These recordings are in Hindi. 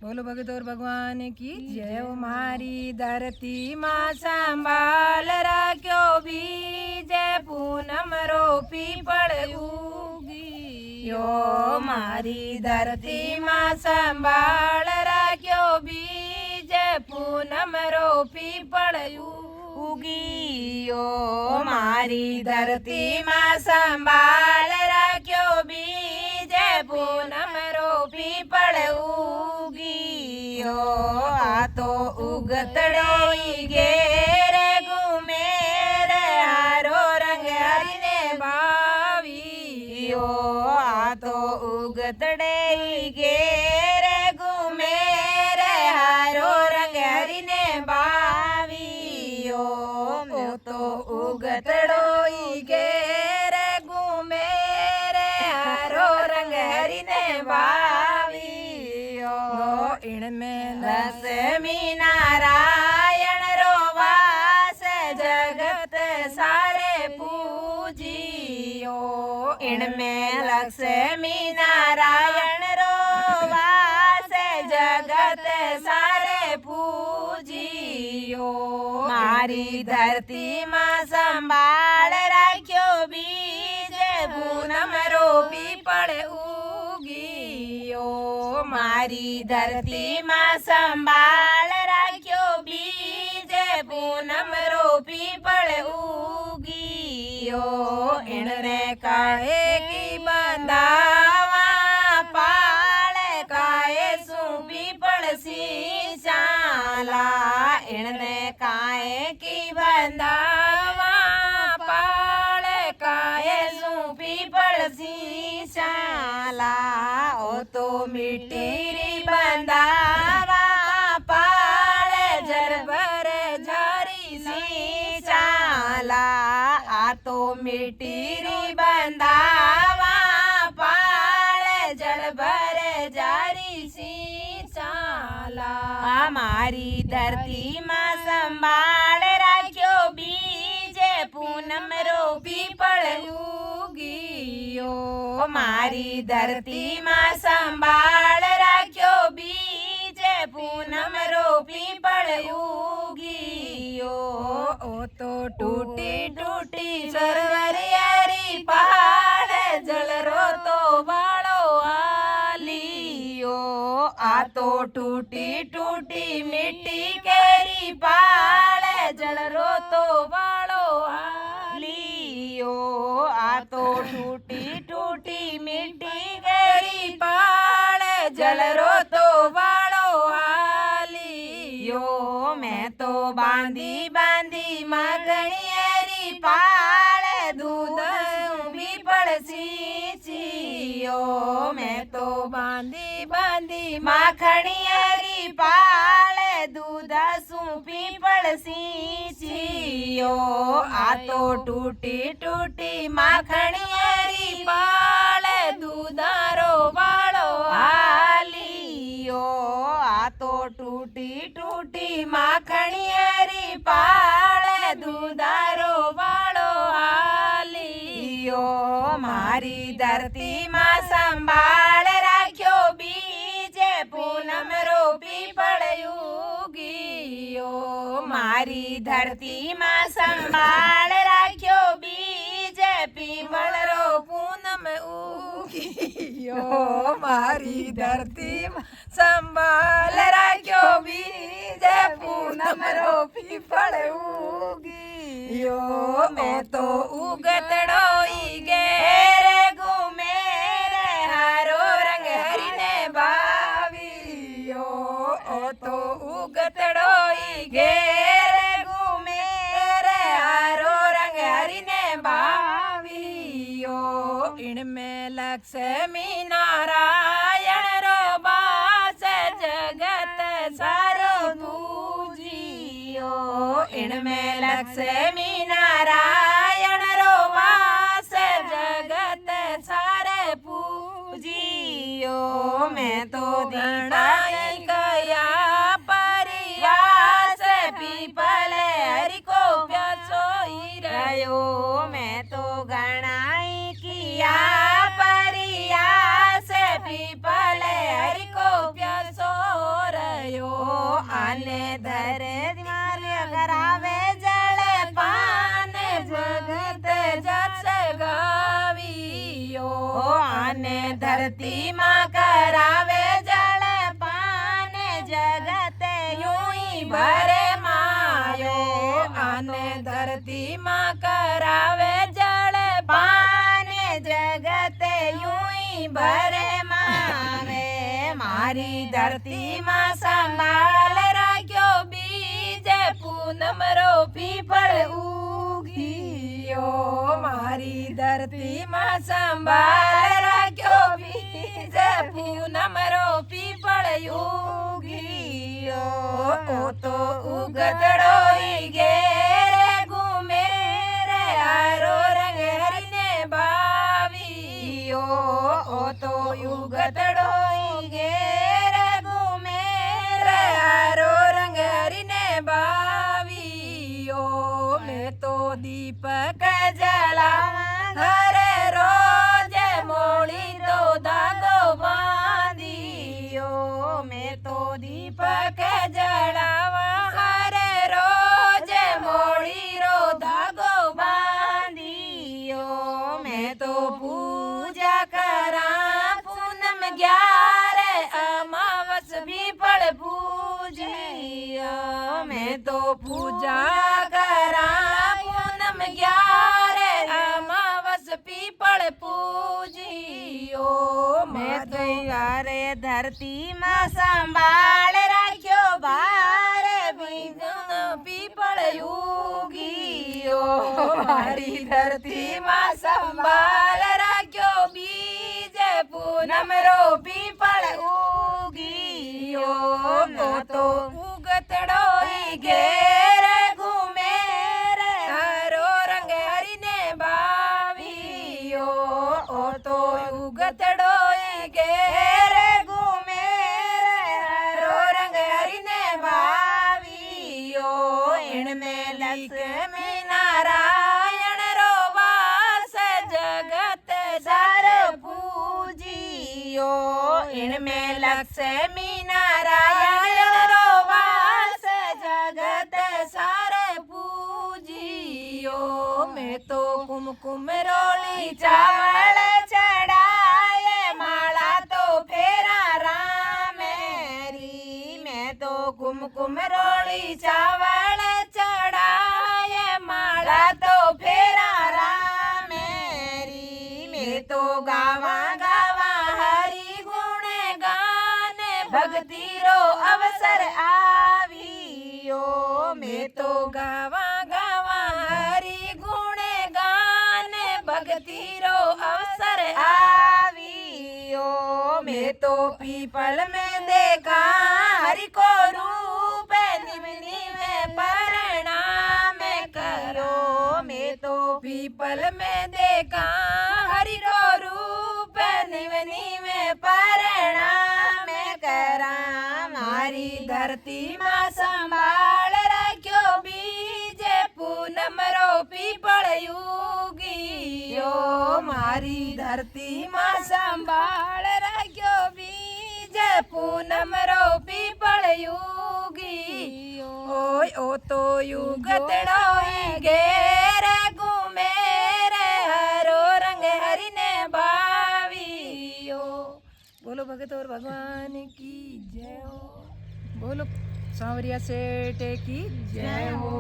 बोलो भगतोर भगवान की जय। ओ मारी धरती माँ संभाल राख्यो बीज पूनम रो पीपळ उगी। यो मारी धरती माँ संभाल राख्यो बीज पूनम रो पीपळ उगी। यो मारी धरती माँ संभाल राख्यो बीज पूनम रो पीपळ उगी। यो आ तो उगतड़ो घेर घूमे रे हारो रंग हरिने भावी। यो आ तो उगतड़े घेर घूमे रे हारो रंग हरिने भावी। यो तो उगतड़ो घेर घूमे रे हारो रंग हरिने भावी। इनमें लक्ष्मी नारायण रो वास जगत सारे पूजियो। इनमें लक्ष्मी नारायण रो वास जगत सारे पूजियो। मारी धरती माँ संभाल राख्यो बीज पूनम रो पीपळ उगियो। मारी धरती माँ संभाल राख्यो बीज पूनम रो पीपळ उगियो। इनरे काहे की बंधावा पाळ काहे सु पीपळ सी चाला। इनरे काहे की बंधावा पाळ काहे सु पीपळ सी चाला। ओ तो मिट्टी बंधावा पाळ जरबर झारी सी चाला। आ तो मिट्टी बंधावा पाळ जरबर जारी सी चाला। हमारी धरती माँ संभाल राख्यो बीज पूनम रो पीपळ उगियो। मारी धरती माँ संभाल राख्यो बीज पूनम रो पीपळ उगियो। ओ तो टूटी टूटी सरवरियारी पहाड़ जल रो तो बाळो आलियो। आ तो टूटी टूटी मिट्टी केरी पहाड़ जल रो तो बाळो आलियो। आ तो टूटी टूटी मिट्टी केरी पहाड़ जल रो तो बाळो आलियो। मैं तो बांधी बांधी मागणियरी पाळ दूध पीपळ सींचियो। मैं तो बांधी बांधी माखणियरी पाळ दूध सु पीपळ सींचियो। आ तो टूटी टूटी माखणियरी पाळ दूधारो बाळो आलियो। आ तो टूटी टूटी माखणियरी पाळ दूधारो बाळो आलियो। मारी धरती माँ संभाल राख्यो बीज पूनम रो पीपळ उगियो। मारी धरती माँ संभाल राख्यो बीज पीपळ रो पूनम उगियो। मारी धरती माँ संभाल राख्यो बीज पूनम रो पीपळ उगियो। मैं तो उगतड़ो घेर घूमे रे हारो रंग हरिने भावियो। ओ तो उगतड़ो घेर घूमे रे हारो रंग हरिने भावियो। इनमें लक्ष्मी नारायण रो वास जगत सारो पूजियो। इनमें लक्ष्मी नारायण रो वास जगत सारे पूजियो। मैं तो दीनाई गया परिवास पीपल हरि को प्यासो ही रहो। मैं तो गणाई किया परियास पीपल हरि को प्यासो धरती माँ करावे जल पान जगत यूं ही भरे मायो आने धरती माँ करावे जल पान जगत यूं ही भरे मावे मारी धरती माँ संभाल राख्यो बीज पूनम रो पीपल उगियो मारी धरती माँ संभाल राख्यो बीज पूनम रो पीपल उगियो ओ तो उगतड़ो घेरे घूमे रे हारो रंग हरिने बावियो ओ तो उगतड़ो घेरे घूमे रे हारो रंग हरिने बावियो मैं तो दीपक जलावा हरे रोज मोड़ी तो दागो बांधियो मैं तो दीपक जलावा हरे रोज मोड़ी रो धागो बांधियो मैं तो पूजा करा पूनम 11 अमावस भी पड़ पूजियो मैं तो पूजा करा पूनम 11 अमावस पीपल पूजियो मैं तो यारे धरती माँ संभाल राख्यो बारे बीजन पीपल उगियो मारी धरती माँ संभाल राख्यो बीज पूनम रो पीपल उगियो तो उगतड़ो घेर घूमे रे हरो रंग हरिने बावियो ओ तो उगतड़ो घेर घूमे रे हरो रंग हरिने बावियो इनमें लक्ष्मी नारायण रो वास जगत सार पूजियो इनमें लक्ष्मी नारायण रो वास जगत सार पूजियो मैं तो कुमकुम रोली चावल चढ़ाए माला तो फेरा रामेरी मैं तो कुमकुम रोली चावल चढ़ाए माला तो फेरा रामेरी मैं तो गावा गावा हरि गुण गान भक्ति रो अवसर आवियो मैं तो गावा गावा हरि गुण गान भक्ति रो अवसर आवियो मैं तो पीपल में देखा हरि को रूप निमनी में प्रणाम करो मैं तो पीपल में देखा हरि को रूप निमनी में प्रणाम करा मारी धरती माँ संभाल राख्यो बीज पूनम रो पीपल उगियो मारी धरती माँ संभाल राख्यो बीज पूनम रो पीपल उगियो ओ तो युगतड़ो घेर घूमे रे हरो रंग हरिने बावियो बोलो भगत और भगवान की जय हो बोलो सांवरिया सेठ की जय हो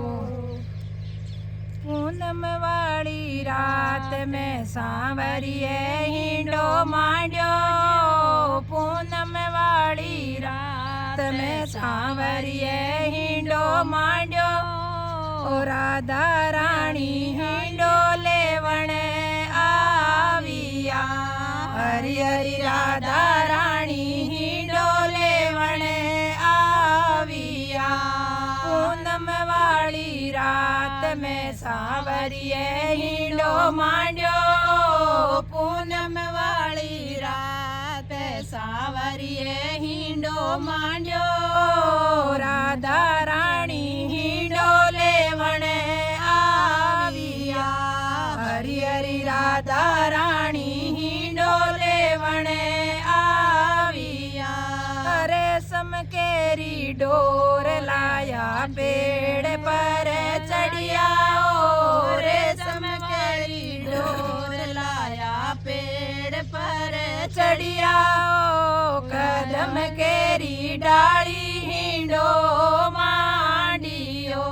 पूनम वाली रात में सांवरिये हिंडो मांड्यो पूनम वाली रात में सांवरिये हिंडो मांड्यो ओ राधा रानी हिंडो लेवण आविया हरि हरि राधा रानी हिंडो लेवण आविया पूनम वाली रात में सांवरिये हिंडो मांड्यो पूनम वाली रात सांवरिये हिंडो मांड्यो राधा रानी हिंडो लेवण आविया हरि हरि राधा रानी हिंडो लेवण आविया रेशम केरी डोर लाया पेड़ पर चढ़िया ओ रेशम केरी डोर लाया पेड़ पर રે ચડિયા કદમ કેરી ડાળી હિંડો માંડ્યો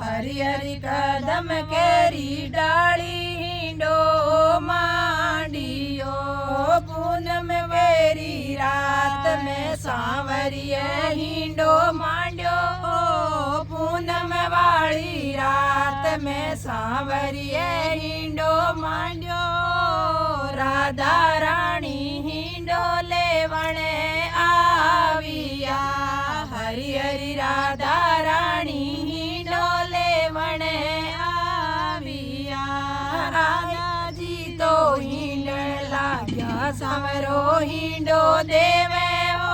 હરી હરી કદમ કેરી ડાળી હિંડો માંડ્યો પૂનમ વેરી રાત મેં સાવરીએ હિંડો માંડ્યો પૂનમ વાળી રાત મેં સાવરીએ હિંડો માંડ્યો રાધા રાણી હિંડો લેવણે આવ્યા હરી હરી રાધા રાણી હિંડો લેવણે આવ્યા રાધાજી તો હિંડ લાગ્યા સાવરો હિંડો દેવે ઓ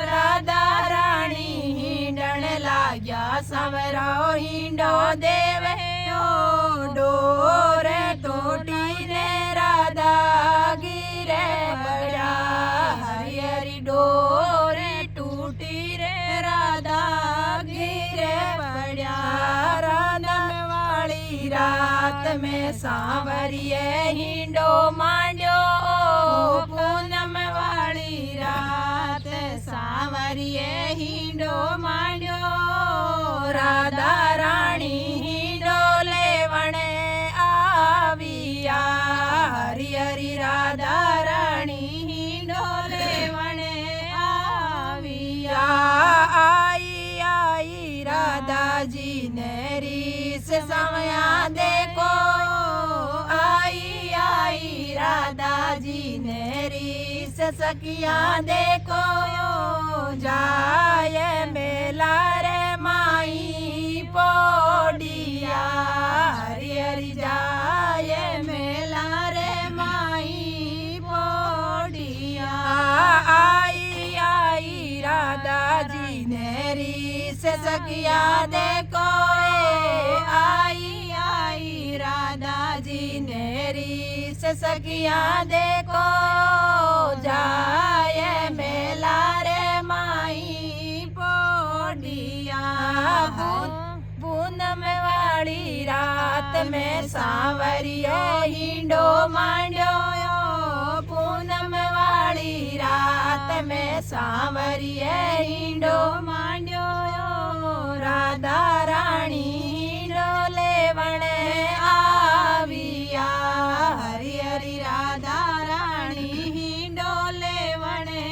રાધા રાણી હિંડણ લાગ્યા સાવરો હિંડો દેવે ઓ ડોરે તોટીને રાધા ગીરે પડ્યા હરી હરી ડોરે તૂટી રે રાધા ગીરે પડ્યા રાધા વાળી રાત મેં સાવરીએ હિંડો માંડ્યો પૂનમ વાળી રાત સાવરીએ હિંડો માંડ્યો રાધા રાણી હિંડો લેવણે આવ્યા હરી હરી રાધા રાણી હિંડો લેવણે આવ્યા આઈ આઈ રાધાજી ને રીસ સમયા દેખો આઈ આઈ રાધાજી ને રીસ સખિયા દેખો જાય મેલા રે માઈ પોડિયા હરી હરી જાય મેલા રે માઈ પોડિયા આઈ આઈ રાધાજી ને રીસ સખિયા દેખો આઈ આઈ રાધાજી ને રીસ સખિયા દેખો જાય મેલા રે માઈ પોડિયા પૂનમ વાળી રાત મેં સાવરીએ હિંડો માંડ્યો પૂનમ વાળી રાત મેં સાવરીએ હિંડો માંડ્યો રાધા રાણી હિંડો લેવણે આવ્યા હરી હરી રાધા રાણી હિંડો લેવણે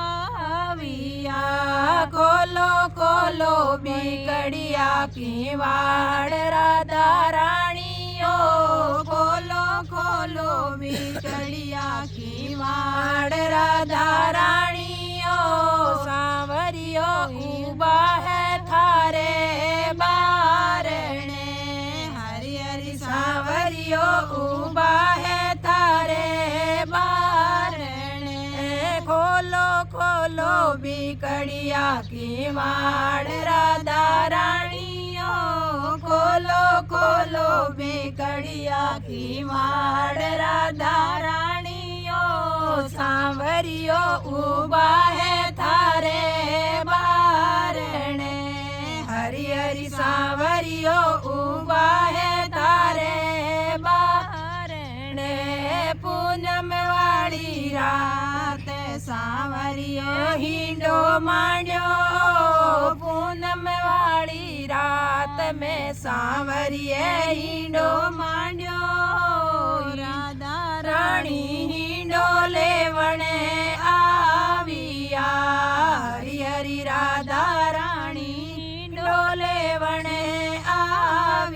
આવ્યા ખોલો ખોલો બીકડિયા કિવાડ રાધા રાણીઓ ખોલો ખોલો બીકડિયા કિવાડ રાધા રાણીઓ સાવરીઓ ઉભા હે થારે બારણે હરી હરી સાવરીઓ ઉભા હે થારે બારણે ખોલો ખોલો બીકડિયા કિવાડ રાધા રાણીઓ ખોલો ખોલો બીકડિયા કિવાડ રાધા રાણીઓ સાવરીઓ ઉભા હે થારે બારણે હરી હરી સાવરીઓ ઉભા હે તારે બારણે પૂનમ વાળી રાત સાવરીઓ હિંડો માંડ્યો પૂનમ વાળી રાત મેં સાવરીએ હિંડો માંડ્યો રાધા રાણી હિંડો લેવણે આવ્યા હરી હરી રાધા રાણી હિંડો લેવણે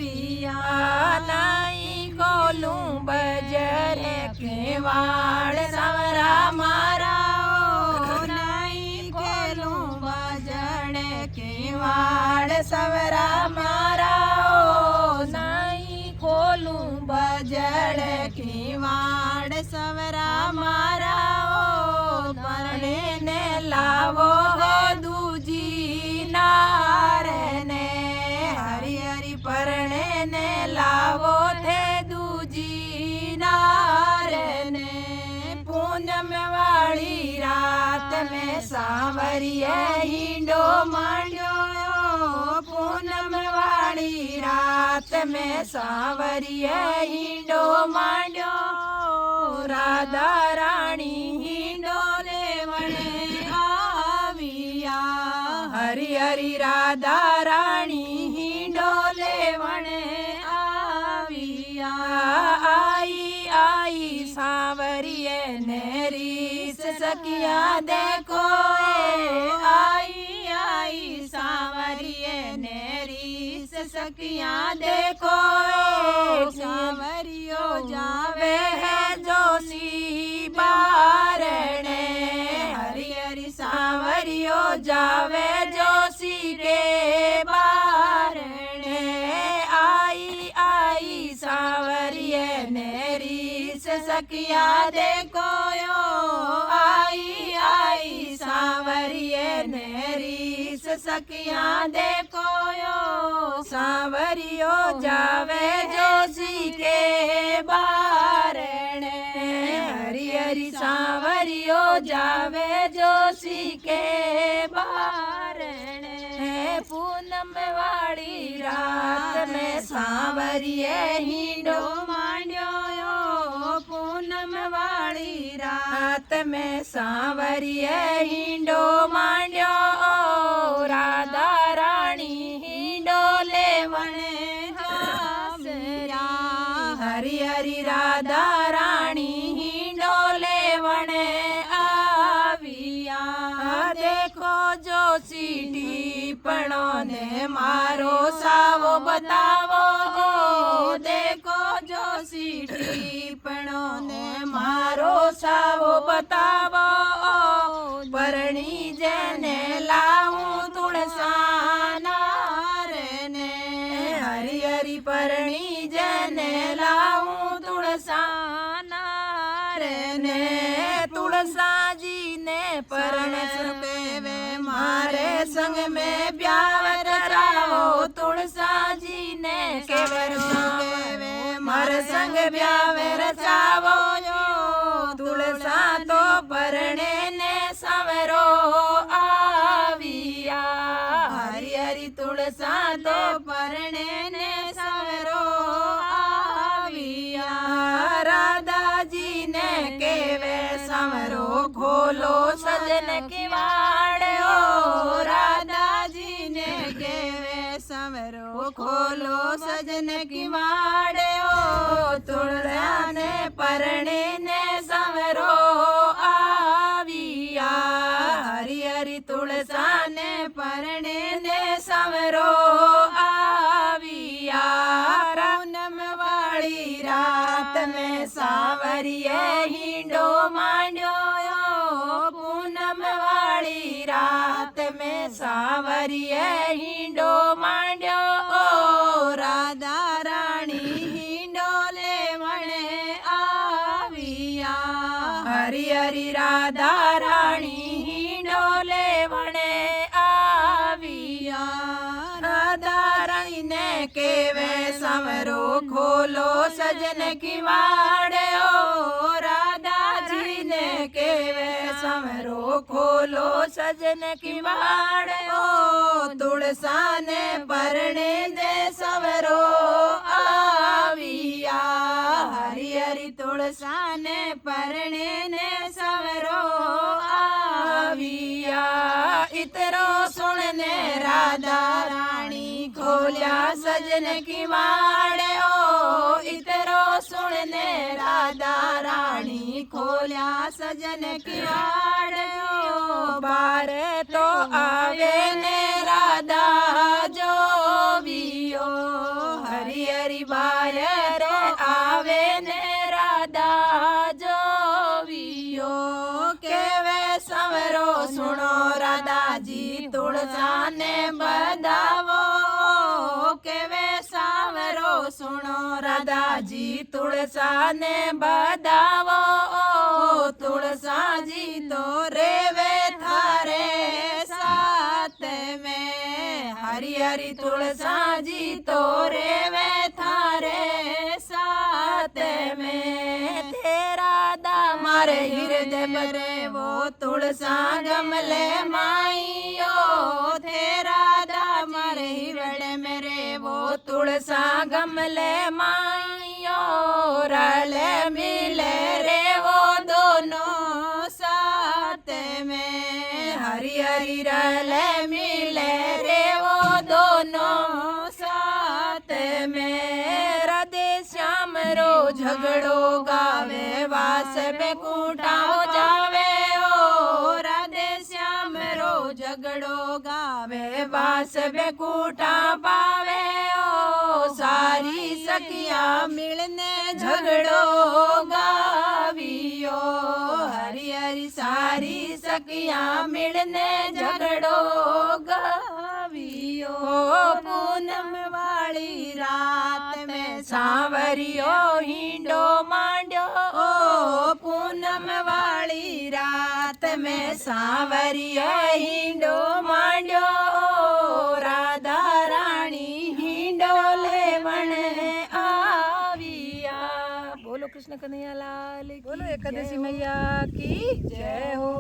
આવ્યા નાઈ ખોલું બજરે કેવાડ સાવરા મારા નાઈ ખોલું બજરે કેવાડ સાવરા મારા નાઈ ખોલું બજરે કેવાડ સવરા મારા પરણે ને લાવો દૂજી નારને હરી હરી પરણે ને લાવો થે દૂજી નારને પૂનમ વાળી રાત મેં સાવરીએ હિંડો માંડ્યો પૂનમ વાળી રાત મેં સાવરીએ હિંડો માંડ્યો राधा राणी हिंडोले वणे आविया। हरी हरी राधा राणी हिंडोले वणे आविया। आई आई सांवरिये ने रीस सखिया देखो। आई आई सांवरिये ने रीस सखिया देखो। सांवरियो जावे है जोशी बारणे। हरी हरी सांवरियो जावे जोशी के बारणे। आई आई सांवरिये ने रीस सखिया देखो यो। आई आई सांवरिये ने रीस सखिया देखो यो। सांवरियो जावे जोशी के बारणे। हरी हरी सांवरियो जावे जोशी के बारणे। पूनम वाली रात में सांवरिये हिंडो मांड्यो यो। पूनम वाली रात में सांवरिये हिंडो मांड्यो। राधा राणी हिंडोले वणे जासिया। हरी हरी राधा राणी हिंडोले वणे आविया। देखो जोशी टीपणो ने मारो सावो बतावो। देखो जोशी टीपणो ने मारो सावो बतावो। परणी जेने लाऊं तुळसा नारने। हरी हरी परणी जेने लाऊं तुळसा नारने। तुळसा जी ने परण सके वे मारे संग में ब्यावर रावो। तुळसा जी ने केवर वे मारे संग ब्यावर चावो यो। तुळसा तो परणे ने संवरो आविया। हरी हरी तुळसा तो परणे ने संवरो आविया। राधा जी ने केवे संवरो खोलो सजन की वाड़ो। राधा जी ने केवे संवरो खोलो सजन की वाड़ो। तुळसा ने परणे ने संवरो आविया। हरी हरी तुळसा ने परणे ने संवरो आविया। पूनम वाली रात में सांवरिये हिंडो मांड्यो यो। पूनम वाली रात में सांवरिये हिंडो मांड्यो। राधा राणी हिंडोले वणे आविया। हरी हरी राधा राणी हिंडोले वणे आविया। राधा रानी ने केवे संवरो खोलो सजन की वाड़ो। राधा जी ने केवे संवरो खोलो सजन की वाड़ो। तुळसा ने परणे दे संवरो आविया। हरी हरी तुळसा ने परणे ने संवरो आविया। इतरो सुनने राधा रानी खोल्या सजन की वाड़ो। इतरो सुनने राधा रानी खोल्या सजन की वाड़ो। बार तो आवे ने राधा जो वियो। हरी हरी बार रे आवे ने राधा जो वियो। केवे संवरो सुनो राधा जी तुळसा ने बधावो। केवे सांवरो सुनो राधा जी तुळसा ने बधावो। तुळसा जी तो रेवे थारे साथ में। हरी हरी तुळसा जी तो रेवे थारे साथ में। तेरा दामारे हृदय मरे वो तुळसा गमले माइयो। तेरा दामारे हृदय मेरे वो तुळसा गमले माइयो। रले मिले रे हरी हरी रले मिले रे वो दोनों साथ में। राधे श्याम रो झगड़ो गावे वास बेकूटा हो जावे ओ। राधे श्याम रो झगड़ो गावे वास बेकूटा पावे ओ। सारी सखिया मिलने झगड़ो गावियो। हरी हरी सारी सखिया मिलने झगड़ो गावियो। पूनम वाली रात में सांवरियो हिंडो मांड्यो ओ। पूनम वाली रात में सांवरियो हिंडो मांड्यो। राधा रानी हिंडो लेवण आविया। बोलो कृष्ण कन्हैया लाल की। बोलो एकादशी मैया की जय हो।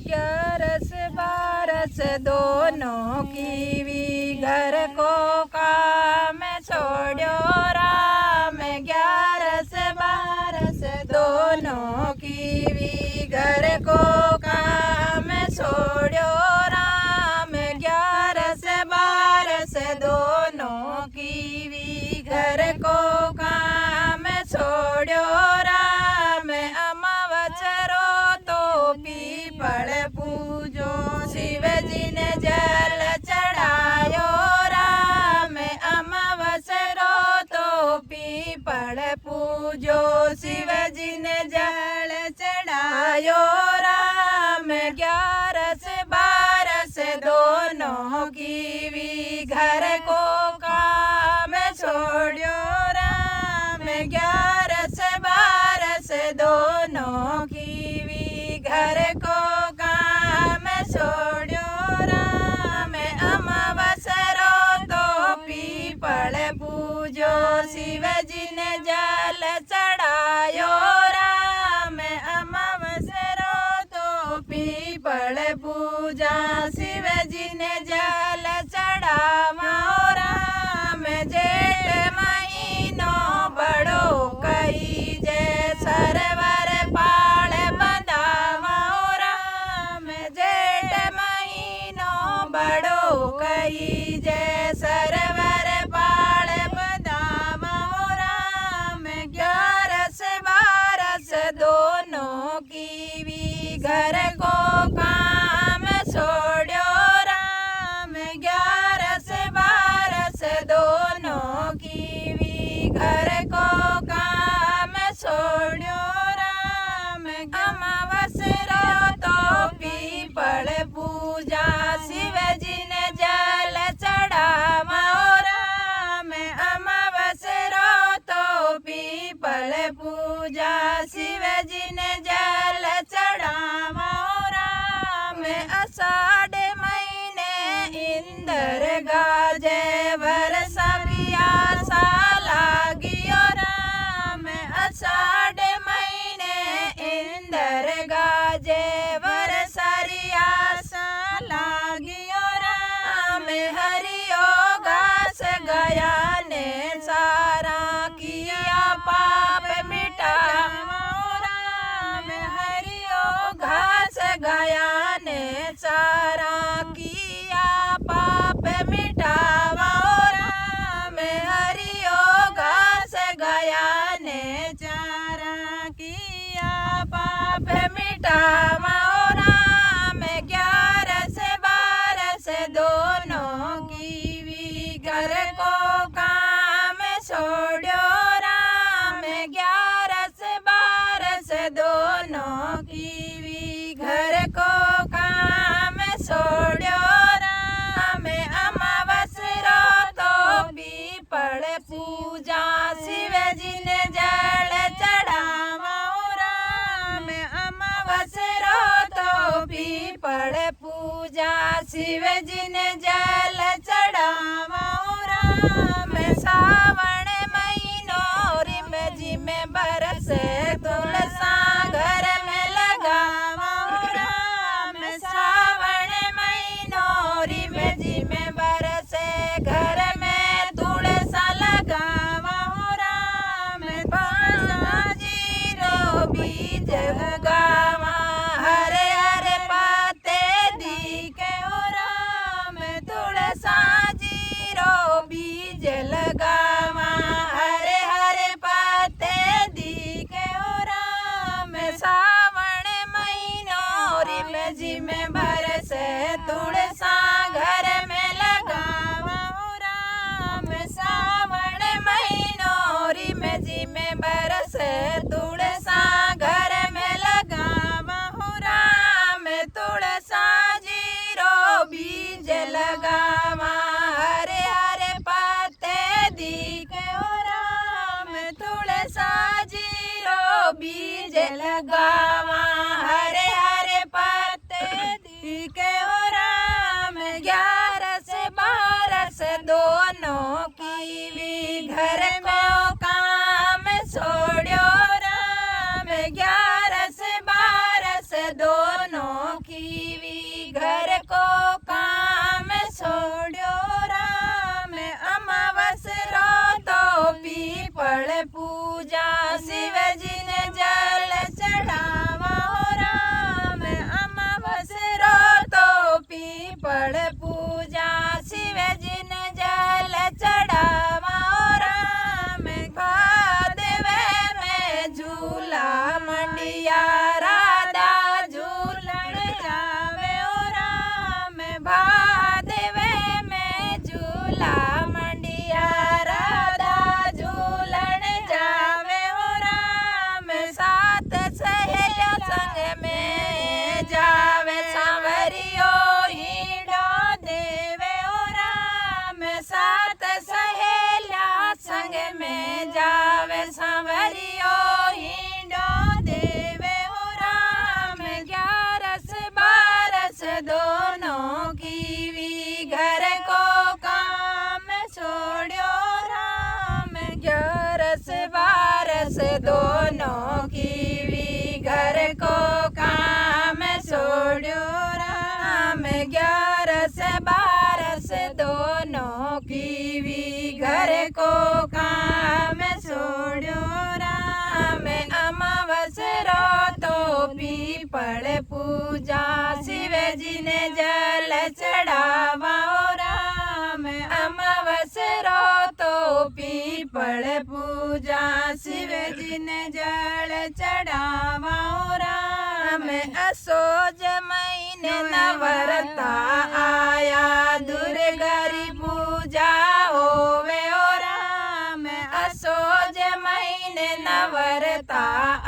11 12 दोनों की घर को काम छोड़ो राम। 11 12 दोनों की घर को काम छोड़ो राम। 11 12 दोनों की घर को काम छोड़ो राम। अमावचरो तो पीपल पूजो शिव जी ने जल चढ़ायो राम। अमावचरो तो पीपल पूजो शिव जी ने जल चढ़ायो राम। 11 12 दोनों की घर को काम छोड़ो राम। 11 12 दोनों की घर को काम छोड़ो राम। अमावसरो तो पीपल पूजो शिव जी ने जल चढ़ायो राम। अमावसरो तो पीपल पूजा शिव जी ने जल चढ़ावा राम। जेठ महीनो बड़ो कई जय सरवर पाल बंधावा राम। जेठ महीनो बड़ो कई जय सरवर पाल बंधावा राम। 11 12 दोनों की घर को काम छोड़ो राम। 11 12 दोनों की घर को काम छोड़ो राम। अमावस्या तो पीपल पूजा शिव जी ने जल चढ़ावा राम। अमावस्या तो पीपल पूजा शिव जी ने जल चढ़ावा राम। आषाढ़ महीने इंद्र गाजे वर्षा पियासा लागियो राम। आषाढ़ महीने इंद्र गाजे वर्षा रियासा लागियो राम। हरियो घास गया ने सारा किया पाप मिटावा राम। हरियो घास गया ने सारा किया पाप मिटावा राम। हरियो घास गया ने चारा किया पाप मिटावा राम। 11 12 दोनों की घर को काम छोड़ो राम। 11 12 दोनों की घर को काम छोड़ो राम। अमावस्या तो पीपल पूजा शिव जी ने जल चढ़ावा राम। अमावस्या तो पीपल पूजा शिव जी ने जल चढ़ावा राम। सावन महीनो रिम जिम बरसे तुलसा घर में लगावा राम। सावन महीनो रिम जिम बरसे घर में तुलसा लगावा राम। पासा जीरो बीज उगावा हरे हरे पात तुळसा घर में लगावा हो राम सावण महीनो रिम झिम बरस तुळसा घर में लगावा हो राम तुळसा जीरो बीज लगावा हरे हरे पत्ते दिखे हो राम तुळसा जीरो बीज लगावा हरे हरे पत्ते दिखे हो राम 11 से 12 दोनों की घर में काम छोड़ो राम 11 से 12 दोनों की घर को काम छोड़ो राम अमावस रो तो पीपल पूजा शिव जी ने जल चढ़ावा हो राम अमावस रो तो पीपल पूजा शिव जी ने जल चढ़ावा हो राम भादवे में झूला मंडिया राधा झूलन जावे हो राम भादवे में झूला मंडिया राधा झूलन जावे हो राम सात सहेलिया संग में जावे सांवरियो हीड़ो देवे हो राम सात सहेलिया संग में जावे सांवरियो हीड़ो देवे हो राम 11 से 12 दोनों की भी घर को काम छोड़ो राम 11 से 12 दोनों की भी घर को काम छोड़ो राम 11 से 12 दोनों की भी घर को काम छोड़ो राम अमावस रो तो पीपल पूजा शिव जी ने जल चढ़ावा हो राम अमावस रो तो पीपल पूजा शिव जी ने जल चढ़ावा हो राम असोज महीने नवरता आया दुर्गारी पूजा होवे हो राम असोज महीने नवरता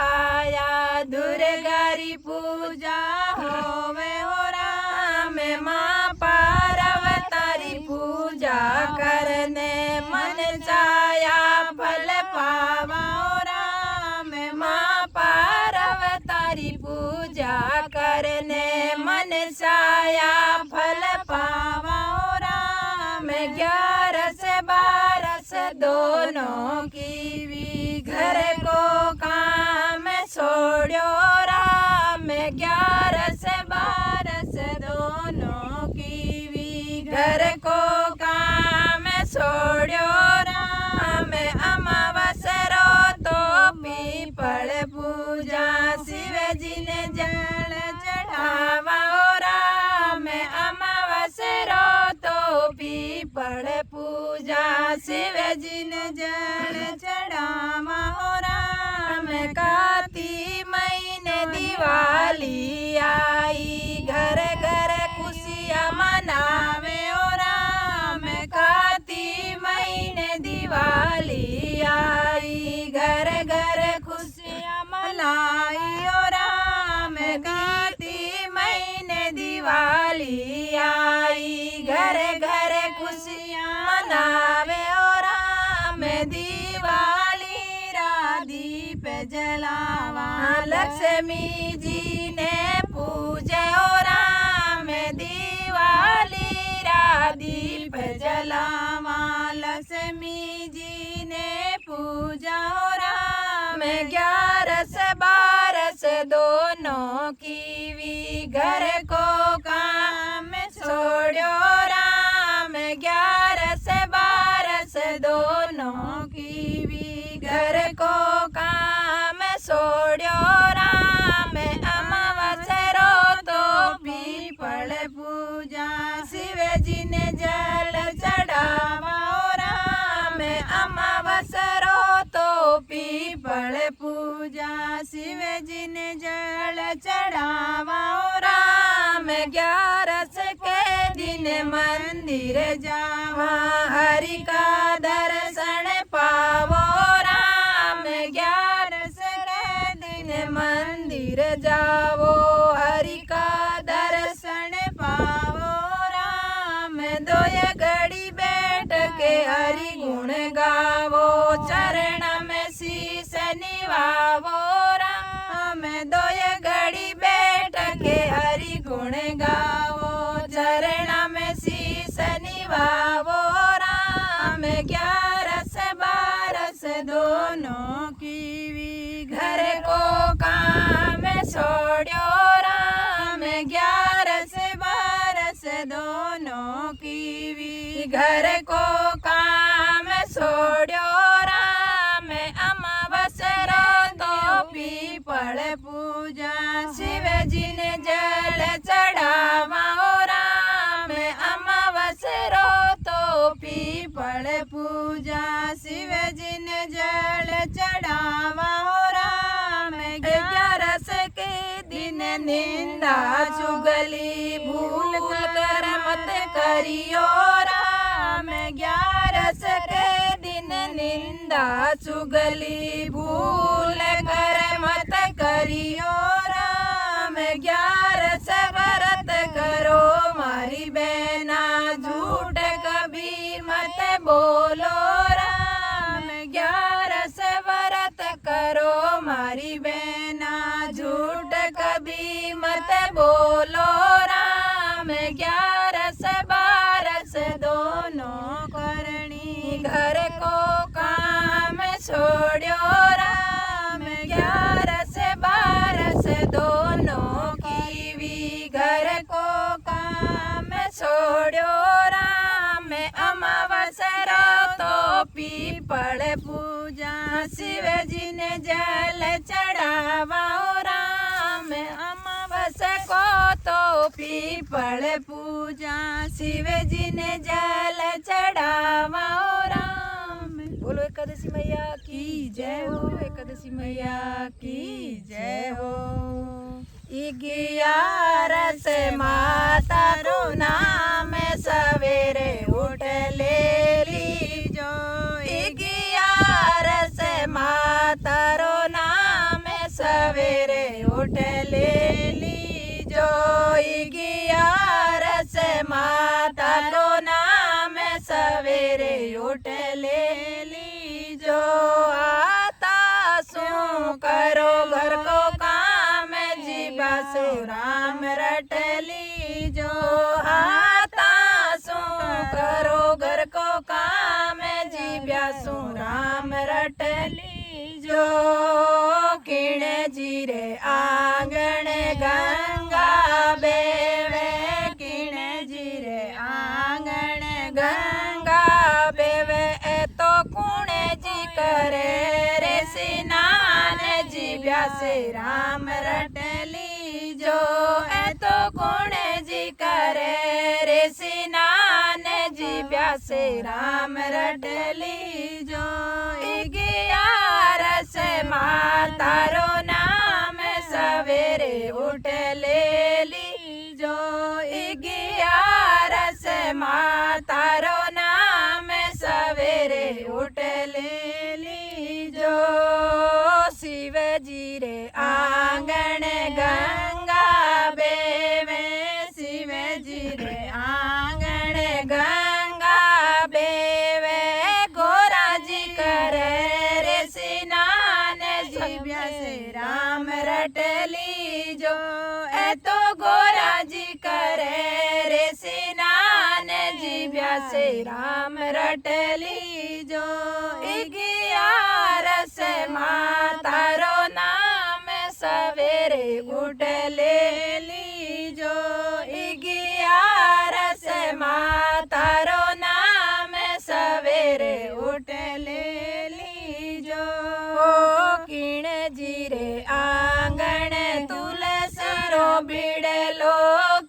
आया दुर्गारी पूजा होवे हो राम माँ पार्वती पूजा करने मन चाया फल पावा हो राम माँ पार्वती पूजा करने मन चाया फल पावा हो राम 11 से 12 दोनों की भी घर को काम छोड़ो राम 11 से 12 दोनों की भी घर को काम छोड़ो राम अमावस रो तो पीपल पूजा शिव जी ने जल चढ़ावा हो राम अमावस रो तो पीपल पूजा शिव जी ने जल चढ़ावा हो राम कार्तिक महीने दिवाली आई घर घर खुशियाँ मनावे हो राम कार्तिक महीने दिवाली आई घर घर खुशियाँ मनाई हो राम कार्तिक महीने दिवाली आई घर घर खुशियाँ मनावे हो राम दिवाली दीप जलावा लक्ष्मी जी ने पूजे हो राम दिवाली दीप जलावा लक्ष्मी जी ने पूजा हो राम 11 से 12 दोनों की भी घर को काम छोड़ो राम 11 से 12 दोनों की भी घर को काम छोड़ो राम अमावस रो तो पीपल पूजा शिव जी ने जल चढ़ावा हो राम अमावस रो तो पीपल पूजा शिव जी ने जल चढ़ावा हो राम 11 मंदिर जावा हरि का दर्शन पावो राम 11 के दिन मंदिर जावो हरि का दर्शन पावो राम 2 घड़ी बैठ के हरि गुण गावो चरण में शीस निवावो राम 2 घड़ी बैठ के हरि गुण गावो चरण में शीस निवावो राम 11 12 दोनों की घर को काम छोड़ो राम 11 12 दोनों की घर को काम छोड़ो राम अमावस्या तो पीपल पूजा शिव जी ने जल चढ़ावा राम अमावस्या तो पीपल पूजा शिव जी ने जल चढ़ावा राम 11 के दिन निंदा चुगली भूल कर मत करियो राम 11 के दिन निंदा चुगली भूल कर मत करियो राम 11 व्रत करो मारी बहना झूठ कभी मत बोलो राम 11 व्रत करो मारी बहना झूठ कभी मत बोलो राम 11 12 दोनों करनी घर को काम छोड़ो राम 11 12 दोनों की भी घर को काम छोड़ो राम अमावस्या तो पीपल पूजा शिव जी ने जल चढ़ावा राम अमावस्या को तो पीपल पूजा शिव जी ने जल चढ़ावा राम। बोलो एकादशी मैया की जय हो एकादशी मैया की जय हो 11 माता रो नाम सवेरे उठ ले लीजो 11 माता रो नाम सवेरे उठ ले लीजो 11 माता रो नाम सवेरे उठ ले लीजो आता सो करो घर को काम जीवा सो राम रट लीजो आता सो करो घर को काम जीव्या सो राम रट लीजो किण जीरे आंगण गंगा बेवे किण जीरे आंगण गंगा बेवे तो कुणे जी करे रे स्नान जीव्या से राम रट लीजो तो कुणे जी करे रे स्नान जीव्या से राम रट लीजो 11 माता रो नाम सवेरे उठ ले लीजो 11 माता रो नाम सवेरे उठ ले लीजो शिव जी रे आंगण गंगा बेवे शिव जी रे आंगण गंगा बेवे गोरा जी करे रे स्नान जीव्या से राम रट लीजो तो गोरा जी करे रे स्नान जीव्या से राम रट लीजो 11 माता रो नाम सवेरे उठ ले लीजो 11 माता रो नाम सवेरे उठ ले लीजो किण जीरे आंगण तुलसी रो बिड़लो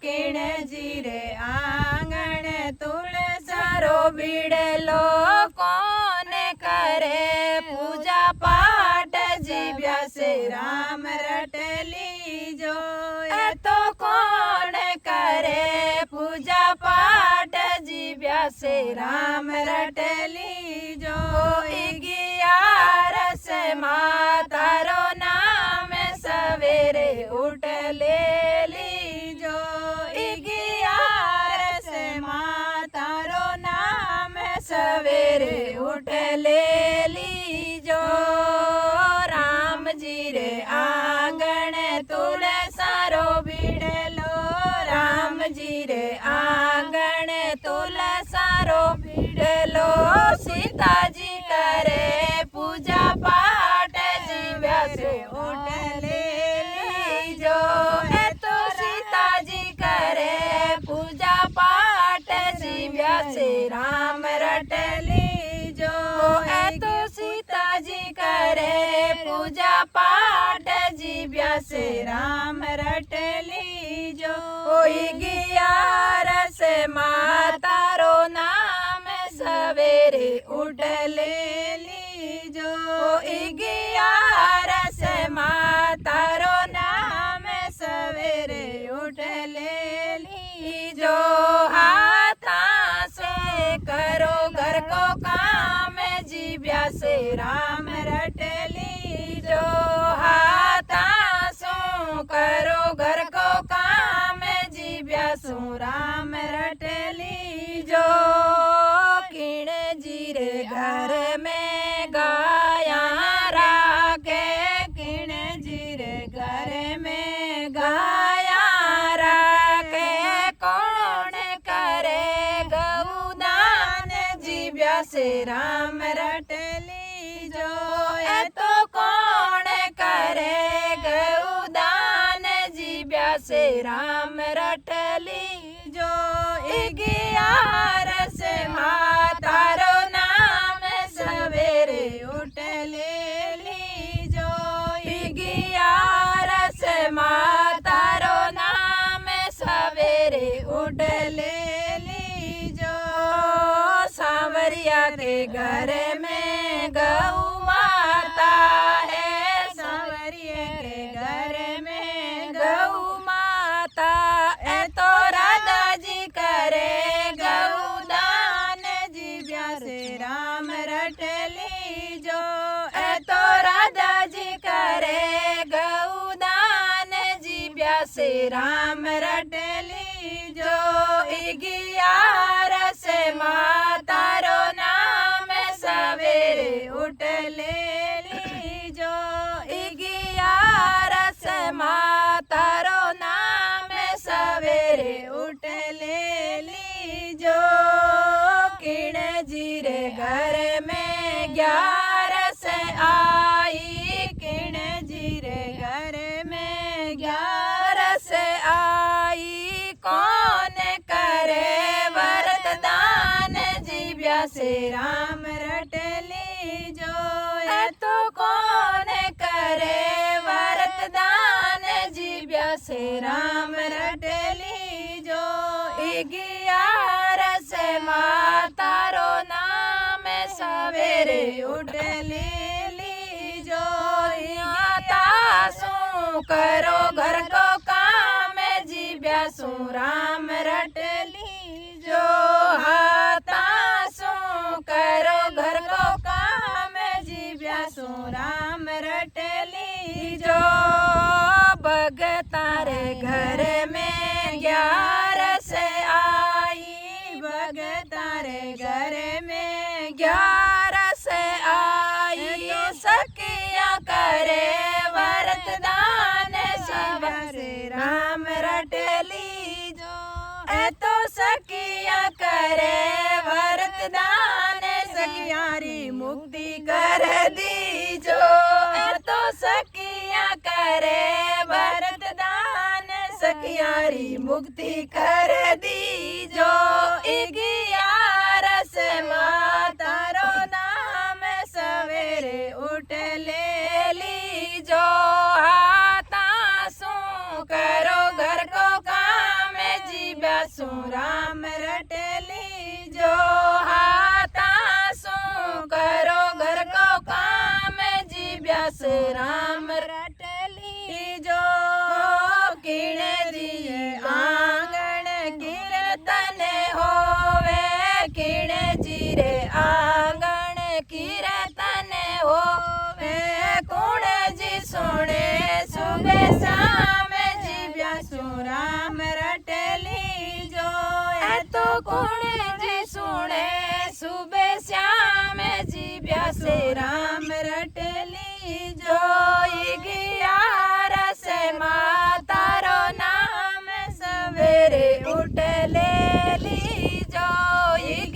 किण जीरे आंगण तुलसी रो बिड़लो कौन करे पूजा पाठ जीव्या से राम रट लीजो तो कौन करे पूजा पाठ ब्यासे राम रट लीजो। 11 माँ तारो नाम सवेरे उठ ले लीजो। 11 माँ तारो नाम सवेरे उठ ले लीजो। राम जी रे आंगण तुलसारो बीड़लो। राम जी रे आंगण तुलसारो बीड़लो। सीता जी करे पूजा पाठ जीव्या से उठ ले लीजो। ए तो सीता जी करे पूजा पाठ जीव्या से राम रट लीजो। ए तो सीता जी करे पूजा पाठ जीव्या से राम रट लीजो। 11 माँ तारो नाम सवेरे उठ ले लीजो। 11 माँ तारो नाम सवेरे उठ ले लीजो। हाथा से करो घर को काम जीव्या से राम रट लीजो। हाथा सो करो घर को काम जीव्या सो राम रट लीजो। किण जी रे घर में गाया राखे। किण जी रे घर में गाया राखे। कौन करे गौदान जीव्या से राम रट लीजो। ए तो कौन करे गौदान जीव्या से राम रट लीजो। 11 माँ तारो नाम सवेरे उठ ले लीजो। 11 माँ तारो नाम सवेरे उठ ले लीजो। सांवरिया के घर में गौ माता है। सांवरिया के घर में गौ माता। ए तो राधा जी करे गौदान जीव्या से राम रट लीजो। ए तो राधा जी करे गौदान जीव्या से राम रट लीजो। 11 माँ तारो नाम सवेरे उठ ले लीजो। 11 माँ तारो नाम सवेरे उठ ले लीजो। किण जी रे घर में 11 आई। किण जी रे घर में 11 आई। कौन करे वरत दान जीव्या से राम रट लीजो। ए तो कौन करे वरत दान जीव्या से राम रट लीजो। 11 माँ तारो नाम सवेरे उठ ले लीजो। तासू करो घर को काम जीव्या सो राम रट लीजो। हाथासू करो घर को काम जीव्या सो राम रट लीजो। भगतारे घर में 11 आई। भगतारे घर में 11 आई। सखिया करे वरत दान जीव्या से राम रट लीजो। ए तो सखिया करे वरत दान सखियारी मुक्ति कर दीजो। ए तो सखिया करे वरत दान सखियारी मुक्ति कर दीजो। 11 माँ तारो नाम सवेरे उठ ले लीजो। हाथासू करो घर को काम जीव्या सो राम रट लीजो। हाथासू करो घर को काम जीव्या से राम रट लीजो। किण जी आंगण कीर्तन होवे। किण सुबह शाम जीव्या सो राम रटेली जो ए तो कुण जी सुने सुबह शाम जीव्या से राम रटेली जो गियारस मां तारो नाम सवेरे उठ लेली जो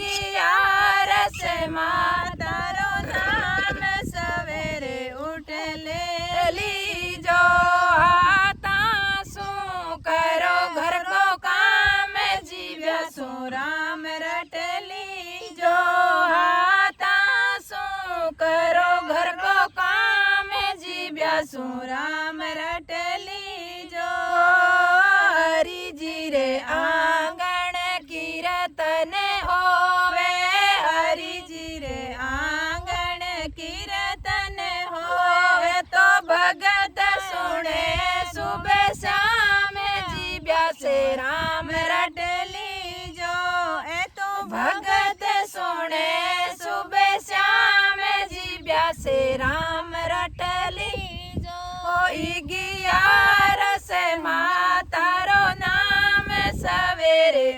गियारस मां तारो नाम सवेरे उठ लेली जो आता सु करो घर को काम जीव्या सो राम रटली जो आता सु करो घर को काम जीव्या सो राम रटली जो हरि जी रे आंगण कीर्तन होवे हरि जी रे आंगण कीर्तन होवे तो भगत सुने सुबह शाम जीव्या से राम रटली जो ए तो भगत सुने सुबह शाम जीव्या से राम रटली जो गियारस मां तारो नाम सवेरे